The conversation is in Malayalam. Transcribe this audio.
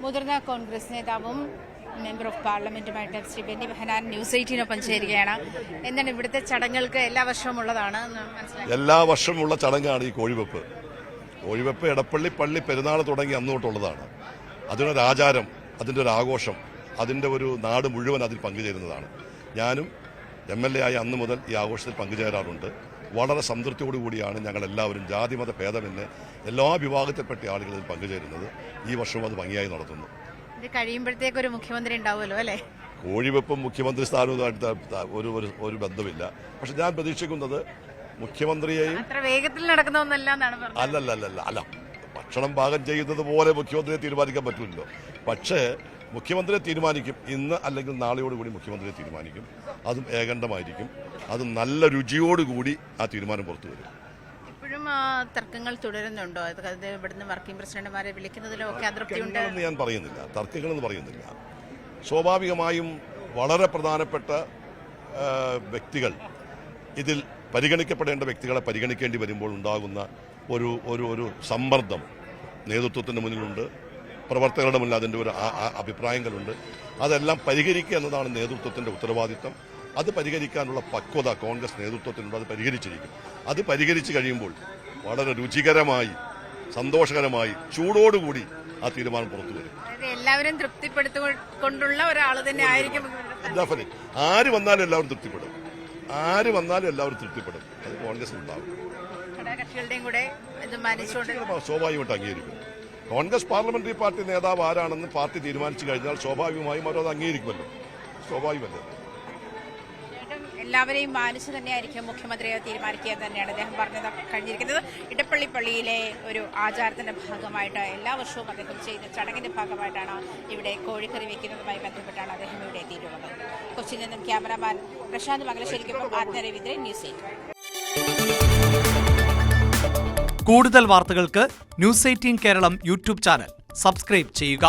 മുതിർന്ന കോൺഗ്രസ് നേതാവും മെമ്പർ ഓഫ് പാർലമെന്റുമായിട്ട് ശ്രീ ബെന്നി ബെഹനാൻ ന്യൂസ് 18-നൊപ്പം ചേരുകയാണ്. എന്താണ് ഇവിടുത്തെ ചടങ്ങുകൾക്ക് എല്ലാ വർഷവും ഉള്ളതാണ്? എല്ലാ വർഷവും ഉള്ള ചടങ്ങാണ് ഈ കോഴിവെപ്പ്. കോഴിവെപ്പ് എടപ്പള്ളി പള്ളി പെരുന്നാൾ തുടങ്ങി അന്ന് തൊട്ടുള്ളതാണ്. അതിനൊരു ആചാരം, അതിൻ്റെ ഒരു ആഘോഷം, അതിൻ്റെ ഒരു നാട് മുഴുവൻ അതിൽ പങ്കുചേരുന്നതാണ്. ഞാനും MLA ആയ അന്ന് മുതൽ ഈ ആഘോഷത്തിൽ പങ്കുചേരാറുണ്ട്. വളരെ സംതൃപ്തിയോടുകൂടിയാണ് ഞങ്ങളെല്ലാവരും ജാതിമത ഭേദമെന്ന് എല്ലാ വിഭാഗത്തിൽപ്പെട്ട ആളുകളിൽ പങ്കുചേരുന്നത്. ഈ വർഷവും അത് ഭംഗിയായി നടത്തുന്നു. ഇത് കഴിയുമ്പോഴത്തേക്കൊരു മുഖ്യമന്ത്രി ഉണ്ടാവുമല്ലോ അല്ലേ? കോഴിവെപ്പും മുഖ്യമന്ത്രി സ്ഥാനവുമായിട്ട് ഒരു ബന്ധമില്ല. പക്ഷെ ഞാൻ പ്രതീക്ഷിക്കുന്നത് മുഖ്യമന്ത്രിയെയും അത്ര വേഗത്തിൽ നടക്കുന്ന ഒന്നല്ല എന്നാണ് പറഞ്ഞത്. അല്ല, ഭക്ഷണം പാകം ചെയ്യുന്നത് പോലെ മുഖ്യമന്ത്രിയെ തീരുമാനിക്കാൻ പറ്റില്ലല്ലോ. പക്ഷേ മുഖ്യമന്ത്രിയെ തീരുമാനിക്കും. ഇന്ന് അല്ലെങ്കിൽ നാളെയോടുകൂടി മുഖ്യമന്ത്രിയെ തീരുമാനിക്കും. അതും ഏകണ്ഠമായിരിക്കും. അത് നല്ല രുചിയോടുകൂടി ആ തീരുമാനം പുറത്തു വരും. ഇപ്പോഴും തർക്കങ്ങൾ തുടരുന്നുണ്ടോ? ഇവിടുന്ന് വർക്കിംഗ് പ്രസിഡന്റുമാരെ വിളിക്കുന്നതിലും ഒക്കെ അതൃപ്തിയുണ്ട്. ഞാൻ പറയുന്നില്ല, തർക്കങ്ങളെന്ന് പറയുന്നില്ല. സ്വാഭാവികമായും വളരെ പ്രധാനപ്പെട്ട വ്യക്തികൾ, ഇതിൽ പരിഗണിക്കപ്പെടേണ്ട വ്യക്തികളെ പരിഗണിക്കേണ്ടി വരുമ്പോൾ ഉണ്ടാകുന്ന ഒരു സമ്മർദ്ദം നേതൃത്വത്തിന് മുന്നിലുണ്ട്, പ്രവർത്തകരുടെ മുന്നിൽ അതിൻ്റെ ഒരു അഭിപ്രായങ്ങളുണ്ട്. അതെല്ലാം പരിഹരിക്കുക എന്നതാണ് നേതൃത്വത്തിൻ്റെ ഉത്തരവാദിത്തം. അത് പരിഹരിക്കാനുള്ള പക്വത കോൺഗ്രസ് നേതൃത്വത്തിനുണ്ട്. അത് പരിഹരിച്ചിരിക്കും. അത് പരിഹരിച്ചു കഴിയുമ്പോൾ വളരെ രുചികരമായി, സന്തോഷകരമായി, ചൂടോടുകൂടി ആ തീരുമാനം പുറത്തു വരും. എല്ലാവരും തൃപ്തിപ്പെടുത്തിക്കൊണ്ടുള്ള ഒരാൾ തന്നെ ആയിരിക്കും. ആര് വന്നാലും എല്ലാവരും തൃപ്തിപ്പെടും. അത് കോൺഗ്രസ് ഉണ്ടാവും. സ്വാഭാവികമായിട്ട് അംഗീകരിക്കും. കോൺഗ്രസ് പാർലമെന്ററി പാർട്ടി നേതാവ് ആരാണെന്ന് പാർട്ടി തീരുമാനിച്ചു കഴിഞ്ഞാൽ സ്വാഭാവികമായും അവരത് അംഗീകരിക്കുമല്ലോ. സ്വാഭാവികമല്ലേ? എല്ലാവരെയും മാനിച്ചു തന്നെയായിരിക്കും മുഖ്യമന്ത്രിയെ തീരുമാനിക്കുക തന്നെയാണ് അദ്ദേഹം പറഞ്ഞത് കഴിഞ്ഞിരിക്കുന്നത്. ഇടപ്പള്ളി പള്ളിയിലെ ഒരു ആചാരത്തിന്റെ ഭാഗമായിട്ട് എല്ലാ വർഷവും അദ്ദേഹം ചെയ്യുന്ന ചടങ്ങിന്റെ ഭാഗമായിട്ടാണ് ഇവിടെ കോഴിക്കറി വെക്കുന്നതുമായി ബന്ധപ്പെട്ടാണ് അദ്ദേഹം ഇവിടെ എത്തിയിട്ടുള്ളത്. കൊച്ചിയിൽ നിന്നും ക്യാമറാമാൻ പ്രശാന്ത് മംഗലശ്ശേരിക്കൊപ്പം ആദ്യ രവീന്ദ്രൻ, ന്യൂസ് 18. കൂടുതൽ വാർത്തകൾക്ക് news 18 Keralam YouTube channel subscribe ചെയ്യുക.